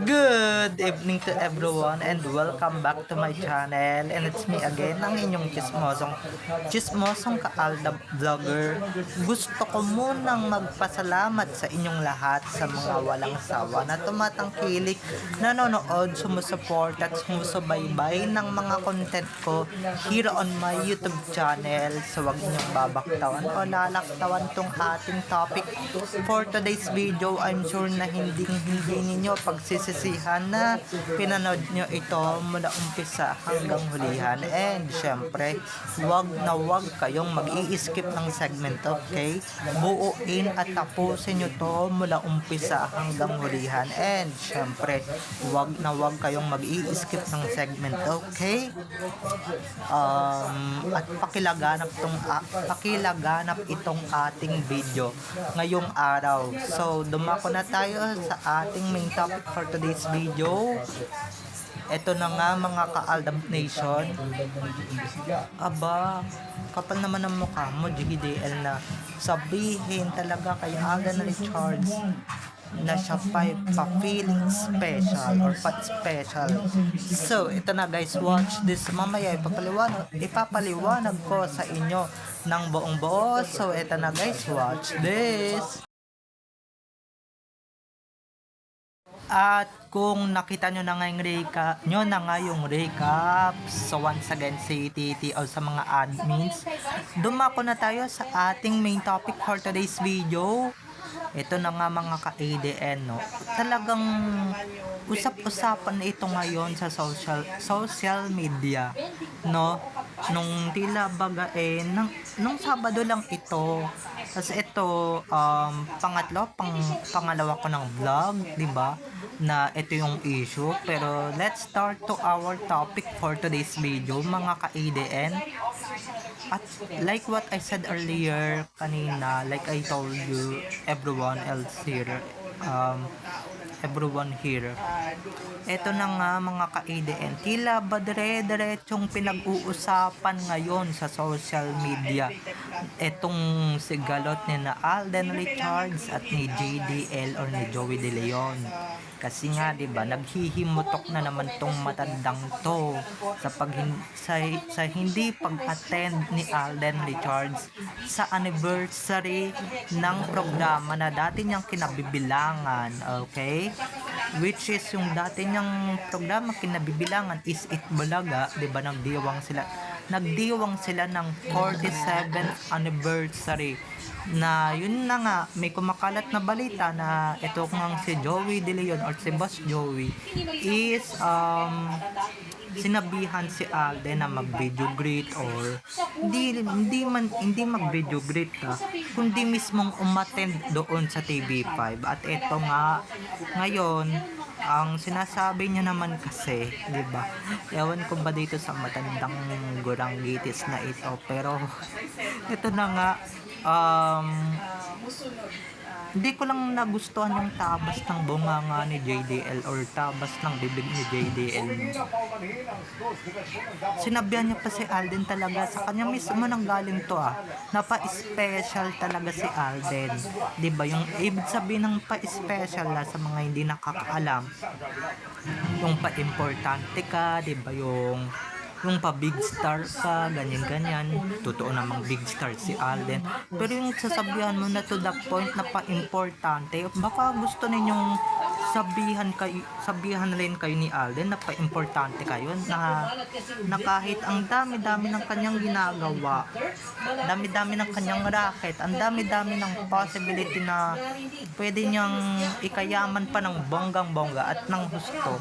Good evening to everyone and welcome back to my channel, and it's me again, ang inyong chismosong kaalda vlogger. Gusto ko munang magpasalamat sa inyong lahat sa mga walang sawa na tumatangkilik, nanonood, sumusuport at sumusubaybay ng mga content ko here on my YouTube channel. So wag ninyong babaktawan o lalaktawan tong ating topic for today's video. I'm sure na hindi ninyo pagsisisihan na pinanood nyo ito mula umpisa hanggang hulihan, and syempre wag na wag kayong mag-i-skip ng segment, okay? Buuin at tapusin nyo to mula umpisa hanggang hulihan, and syempre wag na wag kayong mag-i-skip ng segment, okay? At pakilaganap itong ating video ngayong araw. So dumako na tayo sa ating main topic for today's video. Ito na nga mga ka-Aldab Nation. Aba, kapal naman ang mukha mo, JDL, na sabihin talaga kay Alden Richards na siya pa-feeling special or pa-special. So, ito na guys, watch this. Mamaya ipapaliwanag ko sa inyo ng buong buo. So, ito na guys, watch this. At kung nakita nyo na nga yung recap, so once again si Titi o sa mga admins, dumako na tayo sa ating main topic for today's video. Ito na nga mga ka-ADN, no? Talagang usap-usapan ito ngayon sa social media, no? Nung tila baga nung Sabado lang ito. Kasi ito pangalawa ko ng vlog, 'di ba? Na ito yung issue. Pero let's start to our topic for today's video, mga ka-ADN. At like what I said earlier kanina, like I told you, everyone here, eto na nga mga ka-ADN, tila ba dire-diretsong pinag-uusapan ngayon sa social media etong sigalot ni na Alden Richards at ni JDL or ni Joey De Leon. Kasi nga 'di ba, naghihimutok na naman tong matandang to sa hindi pag-attend ni Alden Richards sa anniversary ng programa na dati niyang kinabibilangan, okay? Which is yung dati niyang programa kinabibilangan is It Bulaga, 'di ba? Nagdiwang sila ng 47th anniversary. Na yun na nga, may kumakalat na balita na ito ngang si Joey De Leon or si Boss Joey is sinabihan si Alden na mag-video greet, or hindi mag-video greet kundi mismong umattend doon sa TV5. At ito nga ngayon, ang sinasabi niya naman kasi, 'di ba? Ewan ko ba dito sa matandang guranggitis na ito, pero ito na nga, hindi ko lang nagustuhan yung tabas ng bunganga ni JDL or tabas ng bibig ni JDL. Sinabihan niya pa si Alden talaga, sa kanya mismo nang galing to napa-special talaga si Alden. 'Di ba? Yung ibig sabihin ng pa-special sa mga hindi nakakaalam, yung pa-importante ka, 'di ba? Yung pa-big star ka, ganyan. Totoo namang big star si Alden. Pero yung sasabihan mo na to the point na pa-importante, baka gusto ninyong sabihan rin kayo ni Alden na pa-importante kayo, na kahit ang dami-dami ng kanyang ginagawa, dami-dami ng kanyang racket, ang dami-dami ng possibility na pwede niyang ikayaman pa ng bonggang-bongga at ng husto,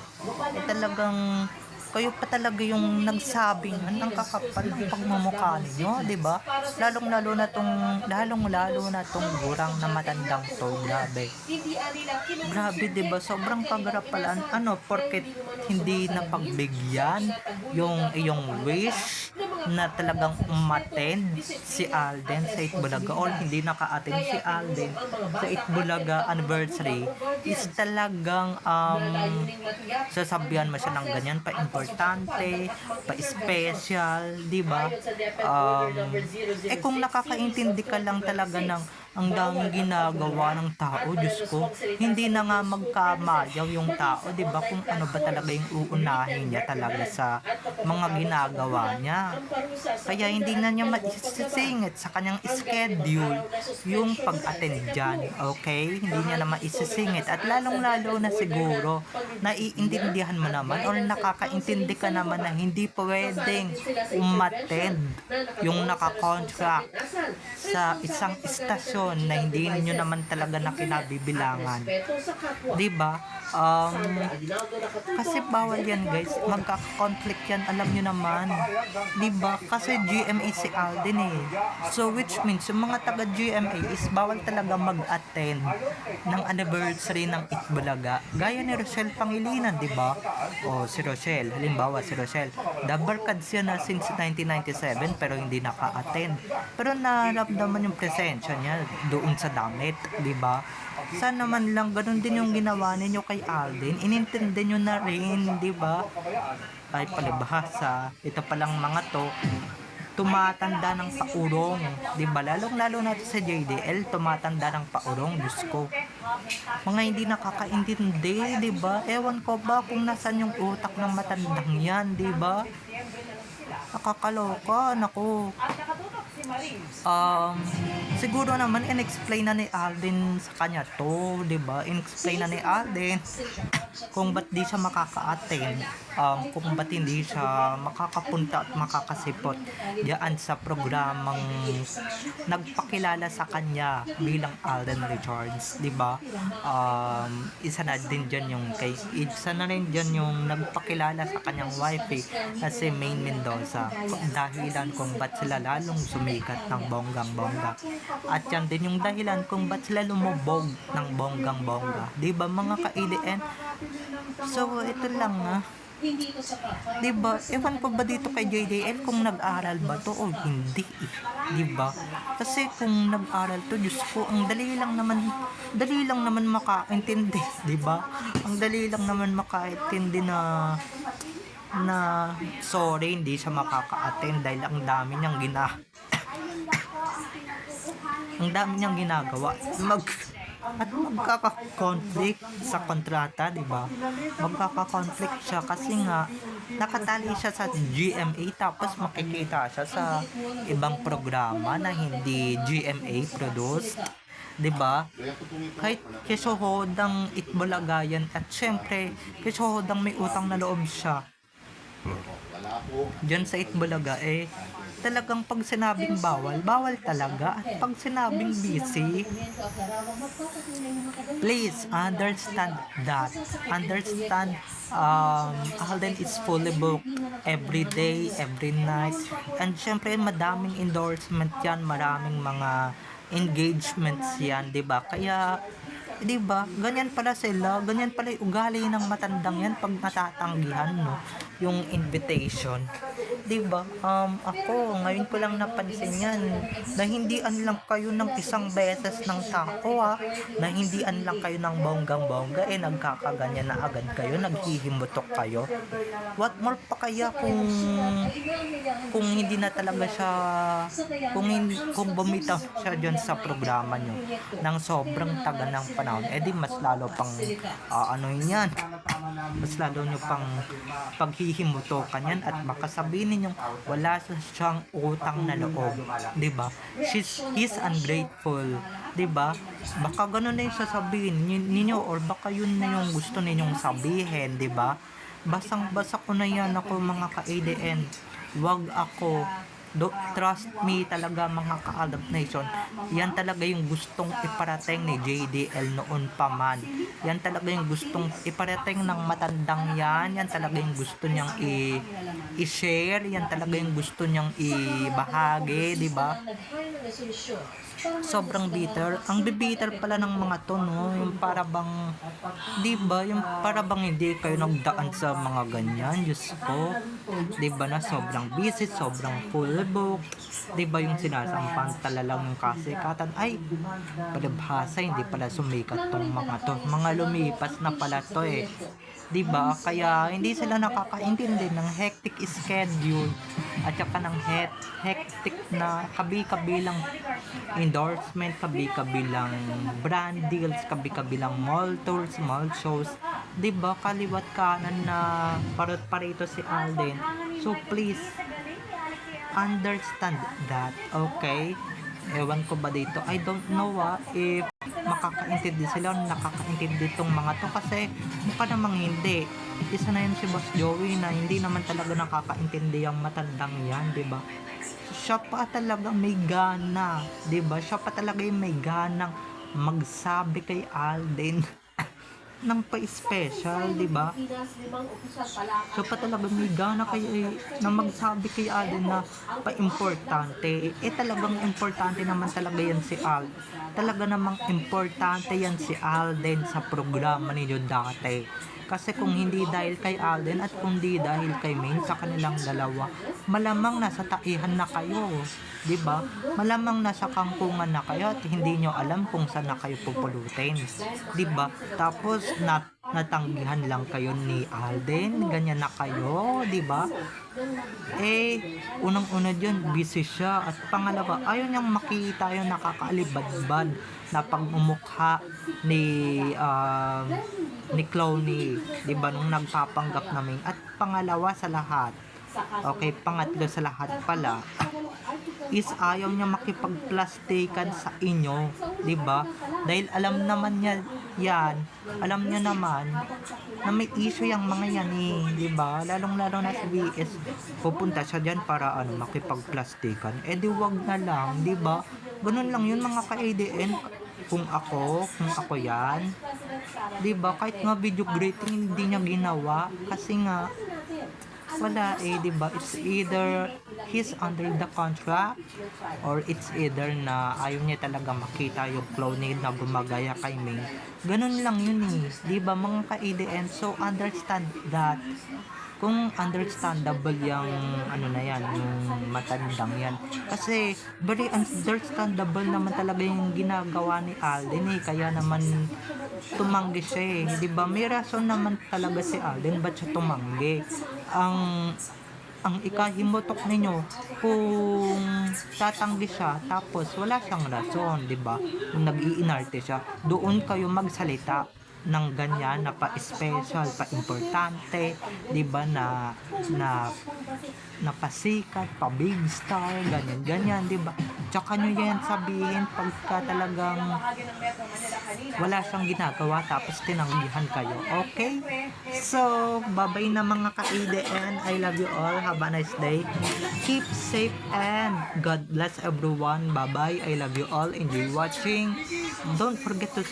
talagang kayo pa talaga yung nagsabing ang kakapal ng pagmumukha ninyo, 'di ba? Lalong-lalo na tong gurang na matandang to, grabe. Grabe, 'di ba? Sobrang pagarapalan, porket hindi napagbigyan yung iyong wish na talagang umattend si Alden sa Itbulaga, or hindi naka-attend si Alden sa Itbulaga anniversary, is talagang sasabihan mo siya ng ganyan, pa-importante, pa-special, di ba? Kung nakakaintindi ka lang talaga ng ang daming ginagawa ng tao, Diyos ko. Hindi na nga magkamayaw yung tao, di ba? Kung ano ba talaga yung uunahin niya talaga sa mga ginagawa niya. Kaya hindi na niya maisisingit sa kanyang schedule yung pag-attend dyan, okay? Hindi niya na maisisingit. At lalong-lalo na siguro, naiintindihan mo naman or nakakaintindi ka naman na hindi pwedeng umattend yung nakakontract sa isang istasyon na hindi niyo naman talaga na kinabibilangan. Diba? Kasi bawal yan guys, magka-conflict yan, alam nyo naman. Diba? Kasi GMA si Alden eh. So which means, yung mga taga GMA is bawal talaga mag-attend ng anniversary ng Itbulaga. Gaya ni Rochelle Pangilinan, diba? O si Rochelle, halimbawa si Rochelle, dabarkads yan na since 1997 pero hindi naka-attend. Pero naramdaman yung presensya niya doon sa damit, diba? Sana naman lang ganun din yung ginawa ninyo kay Alden. Inintindi nyo na rin, diba? Ay palibhasa, ito palang mga to tumatanda ng paurong, diba? Lalong-lalo na sa JDL, tumatanda ng paurong, Diyos ko. Mga hindi nakakaintindi, diba? Ewan ko ba kung nasan yung utak ng matandang yan, diba? Nakakaloka, naku. Siguro naman in-explain na ni Alden sa kanya to, 'di ba? In-explain na ni Alden kung ba't di siya makaka-attend, kung ba't hindi siya makakapunta at makakasipot diyan sa programang nagpakilala sa kanya bilang Alden Richards, 'di ba? Isa na din diyan yung isa na rin diyan yung nagpakilala sa kanyang wife na si Maine Mendoza, dahilan kung ba't sila lalong sumikat ng bonggang-bongga. At yan din yung dahilan kung ba't sila lumubog ng bonggang-bongga. Diba mga ka-ADN? So, ito lang diba? Ewan ko ba dito kay JDL kung nag-aral ba to o hindi, diba? Kasi kung nag-aral to, Diyos ko, ang dali lang naman makaintindi, diba? Ang dali lang naman makaintindi na sorry, hindi siya makaka-attend dahil ang dami niyang ginagawa at magkaka-conflict sa kontrata, diba? Magkaka-conflict siya kasi nga nakatali siya sa GMA tapos makikita siya sa ibang programa na hindi GMA produced, diba? Kahit kesohodang Itbulagayan at syempre kesohodang may utang na loob siya diyan sa Itbulaga, talagang pag sinabing bawal talaga. At pag sinabing busy, please understand that. Alden is fully booked every day, every night. And syempre madaming endorsement yan, maraming mga engagements yan, diba? Kaya diba, ganyan pala sila, ganyan pala yung ugali ng matandang yan pag natatanggihan, no, yung invitation, diba? Ako, ngayon ko lang napansin yan, na hindian lang kayo ng isang beses ng tako, na hindian lang kayo ng bonggang-bongga, nagkakaganyan na agad kayo, naghihimutok kayo. What more pa kaya kung hindi na talaga siya, kung bumitaw siya dyan sa programa nyo, ng sobrang taga ng panahon, di mas lalo pang yan, mas lalo nyo pang paghihimutokan yan at makasabihin ninyong wala siyang utang na loob, diba? He's ungrateful, diba? Baka ganun na yung sasabihin ninyo or baka yun na yung gusto ninyong sabihin, diba? Basang-basa ko na yan ako mga ka-ADN, wag ako. Trust me talaga mga ka-Alab Nation, yan talaga yung gustong iparating ni JDL noon pa man, yan talaga yung gustong iparating ng matandang yan talaga yung gusto niyang i-share, yan talaga yung gusto niyang ibahagi, diba? Sobrang bitter. Ang bibitter pala ng mga to, no? Yung para bang, diba? Yung para bang hindi kayo nagdaan sa mga ganyan. Diyos ko. Diba na sobrang busy, sobrang full book. Diba yung sinasampan talalang yung kasikatan. Ay, palibhasa, hindi pala sumikat tong mga to. Mga lumipas na pala to diba? Kaya hindi sila nakakaintindi ng hectic schedule at saka ng hectic na kabi-kabilang endorsement, kabi-kabilang brand deals, kabi-kabilang mall tours, mall shows, 'di ba? Kaliwat kanan na parot parito si Alden. So please understand that, okay? Ewan ko ba dito, I don't know if makakaintindi sila o nakakaintindi itong mga to, kasi mukha namang hindi. Isa na yun si Boss Joey na hindi naman talaga nakakaintindi ang matandang yan, di ba? Siya pa talaga may gana, di ba? Siya pa talaga yung may ganang magsabi kay Alden ng pa-special, di ba? So pa talaga may gana kay na magsabi kay Alden na pa-importante. Talagang importante naman talaga yan si Alden. Talaga namang importante yan si Alden sa programa ninyo dati. Kasi kung hindi dahil kay Alden at kung hindi dahil kay Maine, sa kanilang dalawa, malamang nasa taihan na kayo, 'di ba? Malamang nasa kangkungan na kayo at hindi nyo alam kung saan na kayo pupulutin, 'di ba? Tapos natanggihan lang kayo ni Alden, ganyan na kayo, 'di ba? Unang-una dyan, busy siya. At pangalawa, ayaw niyang makita yung nakakaalibadbad na pagmumukha ni Clowny, di ba, nung nagpapanggap namin. At pangalawa sa lahat, okay, pangatlo sa lahat pala, is ayaw niya makipagplastikan sa inyo, 'di ba? Dahil alam naman niya 'yan. Alam niya naman na may issue yung mga yan, 'di ba? Lalong-lalo na sa BS, pupunta siya diyan para makipagplastikan. Di wag na lang, 'di ba? Ganun lang 'yun mga ka-ADN. Kung ako 'yan, 'di ba? Kahit nga video greeting hindi niya ginawa kasi nga wala, 'di ba? It's either he's under the contract or it's either na ayaw niya talaga makita yung Clowny na gumagaya kay Ming. Ganun lang yun, 'di ba mga ka-ADN? So understand that. Kung understandable yung na yan, yung matandang yan, kasi very understandable naman talaga yung ginagawa ni Alden, kaya naman tumanggi siya, di ba? May rason naman talaga si Alden ba't siya tumanggi. Ang ikahimutok ninyo kung tatanggi siya tapos wala siyang rason, di ba? Kung nag-iinarte siya, doon kayo magsalita ng ganyan na pa-special, pa-importante, di ba, na pasikat, pa-big star, ganyan, di ba? Tsaka nyo yan sabihin pagka talagang wala siyang ginagawa tapos tinanggihan kayo, okay? So, bye-bye na mga ka-ADN. I love you all. Have a nice day. Keep safe and God bless everyone. Bye-bye. I love you all. Enjoy watching. Don't forget to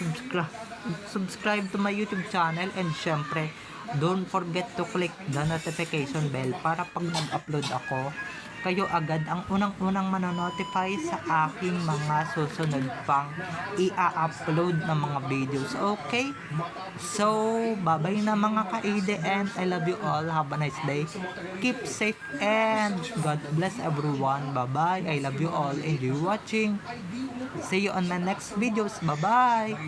subscribe to my YouTube channel, and syempre don't forget to click the notification bell para pag nag-upload ako, kayo agad ang unang-unang manonotify sa aking mga susunod pang i-upload na mga videos, okay? So bye-bye na mga ka-ADN. I love you all. Have a nice day. Keep safe and God bless everyone. Bye-bye. I love you all. Enjoy watching. See you on my next videos. Bye-bye.